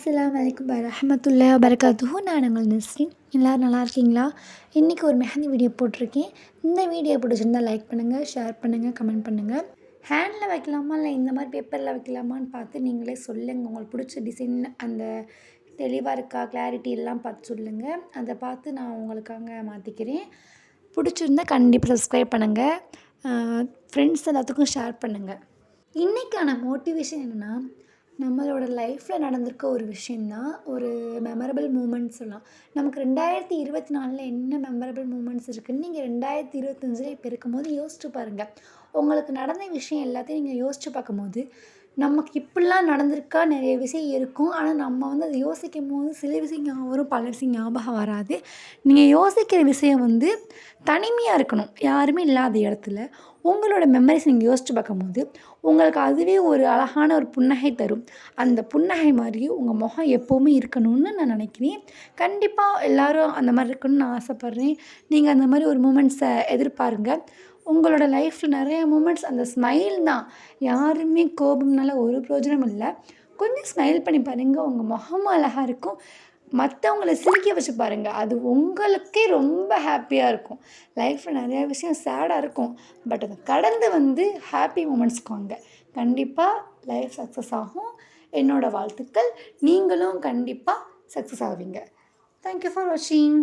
அஸ்ஸலாமு அலைக்கும் வரஹ்மத்துல்லாஹி வபரகாத்துஹு. நான் உங்கள் நஸ்ரீன். எல்லோரும் நல்லா இருக்கீங்களா? இன்றைக்கி ஒரு மெஹந்தி வீடியோ போட்டிருக்கேன். இந்த வீடியோ பிடிச்சிருந்தா லைக் பண்ணுங்கள், ஷேர் பண்ணுங்கள், கமெண்ட் பண்ணுங்கள். ஹேண்டில் வைக்கலாமா இல்லை இந்த மாதிரி பேப்பரில் வைக்கலாமான்னு பார்த்து நீங்களே சொல்லுங்கள். உங்களுக்கு பிடிச்ச டிசைன் அந்த தெளிவாக இருக்கா, கிளாரிட்டி எல்லாம் பார்த்து சொல்லுங்கள். அதை பார்த்து நான் உங்களுக்காக மாற்றிக்கிறேன். பிடிச்சிருந்தா கண்டிப்பாக சப்ஸ்கிரைப் பண்ணுங்கள், ஃப்ரெண்ட்ஸ் எல்லாத்துக்கும் ஷேர் பண்ணுங்கள். இன்றைக்கான மோட்டிவேஷன் என்னென்னா, நம்மளோட லைஃப்பில் நடந்திருக்க ஒரு விஷயந்தான் ஒரு மெமரபிள் மூமெண்ட்ஸ் சொல்லலாம். நமக்கு 2024 என்ன மெமரபிள் மூமெண்ட்ஸ் இருக்குதுன்னு நீங்கள் 2025 இப்போ இருக்கும்போது யோசிச்சு பாருங்கள். உங்களுக்கு நடந்த விஷயம் எல்லாத்தையும் நீங்கள் யோசித்து பார்க்கும்போது நமக்கு இப்படிலாம் நடந்திருக்கா, நிறைய விஷயம் இருக்கும். ஆனால் நம்ம அதை யோசிக்கும் போது சில விஷயம் ஞாபகம் வரும், பல விஷயம் ஞாபகம் வராது. நீங்கள் யோசிக்கிற விஷயம் தனிமையாக இருக்கணும், யாருமே இல்லாத இடத்துல உங்களோட மெமரிஸ் நீங்கள் யோசித்து பார்க்கும்போது உங்களுக்கு அதுவே ஒரு அழகான ஒரு புன்னகை தரும். அந்த புன்னகை மாதிரி உங்கள் முகம் எப்போவுமே இருக்கணும்னு நான் நினைக்கிறேன். கண்டிப்பாக எல்லோரும் அந்த மாதிரி இருக்கணும்னு நான் ஆசைப்பட்றேன். நீங்கள் அந்த மாதிரி ஒரு மூமெண்ட்ஸை எதிர்பாருங்க. உங்களோட லைஃப்பில் நிறைய மூமெண்ட்ஸ் அந்த ஸ்மைல் தான். யாருமே கோபம்னால ஒரு பிரயோஜனம் இல்லை. கொஞ்சம் ஸ்மைல் பண்ணி பாருங்கள், உங்கள் முகமும் அழகாக இருக்கும். மற்றவங்கள சிரிக்க வச்சு பாருங்கள், அது உங்களுக்கே ரொம்ப ஹாப்பியாக இருக்கும். லைஃப்பில் நிறையா விஷயம் சேடாக இருக்கும், பட் அதை கடந்து ஹாப்பி மூமெண்ட்ஸ்க்கு வாங்க. கண்டிப்பாக லைஃப் சக்ஸஸ் ஆகும். என்னோடய வாழ்த்துக்கள். நீங்களும் கண்டிப்பாக சக்ஸஸ் ஆவீங்க. தேங்க்யூ ஃபார் வாட்சிங்.